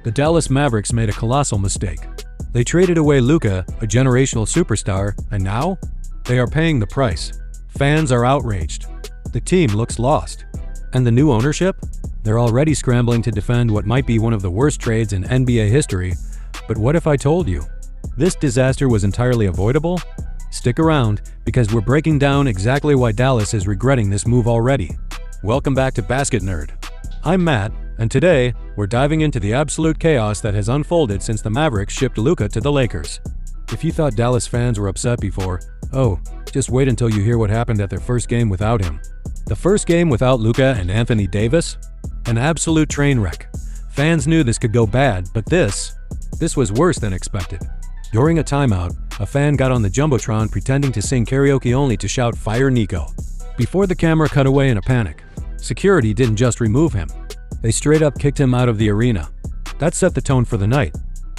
The Dallas Mavericks made a colossal mistake. They traded away Luka, a generational superstar, and now they are paying the price. Fans are outraged. The team looks lost. And the new ownership? They're already scrambling to defend what might be one of the worst trades in NBA history. But what if I told you this disaster was entirely avoidable? Stick around, because we're breaking down exactly why Dallas is regretting this move already. Welcome back to Basket Nerd. I'm Matt, and today we're diving into the absolute chaos that has unfolded since the Mavericks shipped Luka to the Lakers. If you thought Dallas fans were upset before, oh, just wait until you hear what happened at their first game without him. The first game without Luka and Anthony Davis? An absolute train wreck. Fans knew this could go bad, but this was worse than expected. During a timeout, a fan got on the Jumbotron pretending to sing karaoke only to shout "Fire Nico." Before the camera cut away in a panic, security didn't just remove him. They straight up kicked him out of the arena. That set the tone for the night.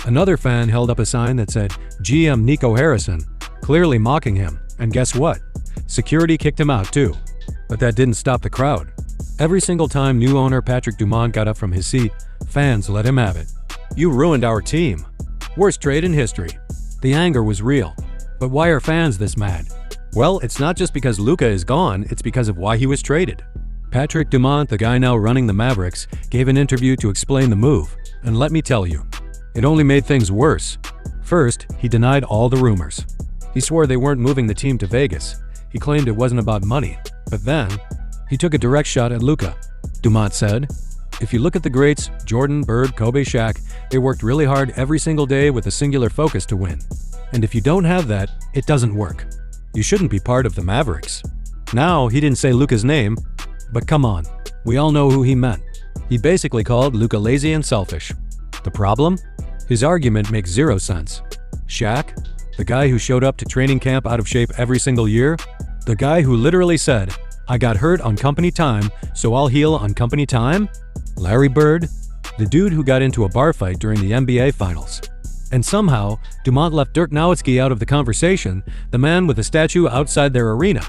Another fan held up a sign that said, "GM Nico Harrison," clearly mocking him, and guess what? Security kicked him out too. But that didn't stop the crowd. Every single time new owner Patrick Dumont got up from his seat, fans let him have it. "You ruined our team. Worst trade in history." The anger was real. But why are fans this mad? Well, it's not just because Luka is gone, it's because of why he was traded. Patrick Dumont, the guy now running the Mavericks, gave an interview to explain the move, and let me tell you, it only made things worse. First, he denied all the rumors. He swore they weren't moving the team to Vegas. He claimed it wasn't about money. But then, he took a direct shot at Luka. Dumont said, "If you look at the greats, Jordan, Bird, Kobe, Shaq, they worked really hard every single day with a singular focus to win. And if you don't have that, it doesn't work. You shouldn't be part of the Mavericks." Now, he didn't say Luka's name, but come on, we all know who he meant. He basically called Luka lazy and selfish. The problem? His argument makes zero sense. Shaq, the guy who showed up to training camp out of shape every single year, the guy who literally said, "I got hurt on company time, so I'll heal on company time?" Larry Bird, the dude who got into a bar fight during the NBA Finals. And somehow, Dumont left Dirk Nowitzki out of the conversation, the man with a statue outside their arena.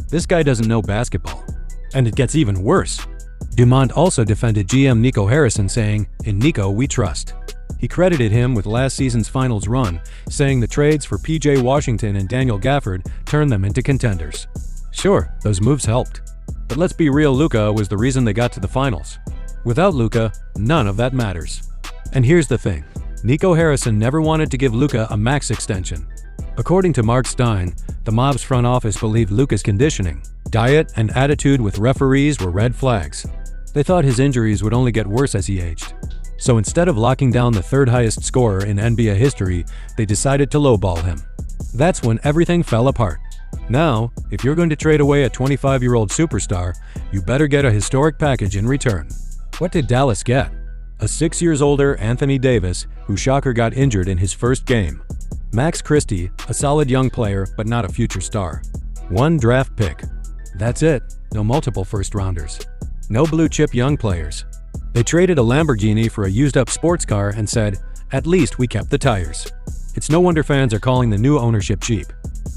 This guy doesn't know basketball. And it gets even worse. Dumont also defended GM Nico Harrison, saying, "In Nico we trust." He credited him with last season's finals run, saying the trades for PJ Washington and Daniel Gafford turned them into contenders. Sure, those moves helped. But let's be real, Luka was the reason they got to the finals. Without Luka, none of that matters. And here's the thing. Nico Harrison never wanted to give Luka a max extension. According to Mark Stein, the Mavs front office believed Luka's conditioning, diet, and attitude with referees were red flags. They thought his injuries would only get worse as he aged. So instead of locking down the third highest scorer in NBA history, they decided to lowball him. That's when everything fell apart. Now, if you're going to trade away a 25-year-old superstar, you better get a historic package in return. What did Dallas get? A 6 years older Anthony Davis, who shocker got injured in his first game. Max Christie, a solid young player but not a future star. 1 draft pick. That's it. No multiple first-rounders. No blue-chip young players. They traded a Lamborghini for a used-up sports car and said, "At least we kept the tires." It's no wonder fans are calling the new ownership cheap.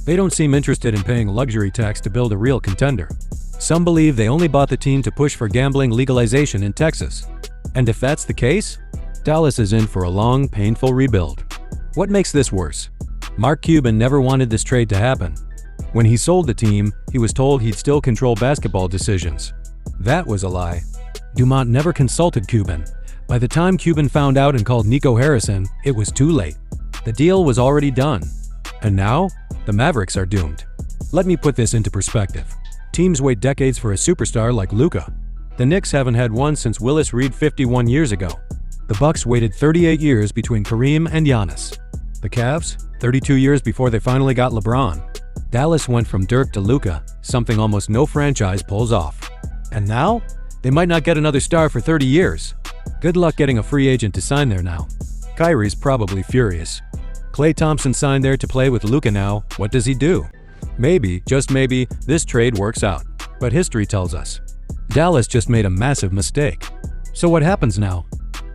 They don't seem interested in paying luxury tax to build a real contender. Some believe they only bought the team to push for gambling legalization in Texas. And if that's the case, Dallas is in for a long, painful rebuild. What makes this worse? Mark Cuban never wanted this trade to happen. When he sold the team, he was told he'd still control basketball decisions. That was a lie. Dumont never consulted Cuban. By the time Cuban found out and called Nico Harrison, it was too late. The deal was already done. And now, the Mavericks are doomed. Let me put this into perspective. Teams wait decades for a superstar like Luka. The Knicks haven't had one since Willis Reed 51 years ago. The Bucks waited 38 years between Kareem and Giannis. The Cavs, 32 years before they finally got LeBron. Dallas went from Dirk to Luka, something almost no franchise pulls off. And now, they might not get another star for 30 years. Good luck getting a free agent to sign there now. Kyrie's probably furious. Klay Thompson signed there to play with Luka now. What does he do? Maybe, just maybe, this trade works out. But history tells us Dallas just made a massive mistake. So what happens now?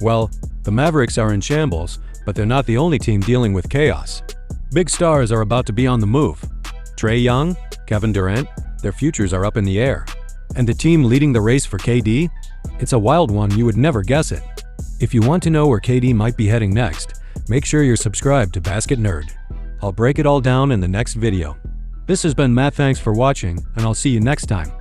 Well, the Mavericks are in shambles, but they're not the only team dealing with chaos. Big stars are about to be on the move. Trae Young, Kevin Durant, their futures are up in the air. And the team leading the race for KD? It's a wild one, you would never guess it. If you want to know where KD might be heading next, make sure you're subscribed to Basket Nerd. I'll break it all down in the next video. This has been Matt, thanks for watching, and I'll see you next time.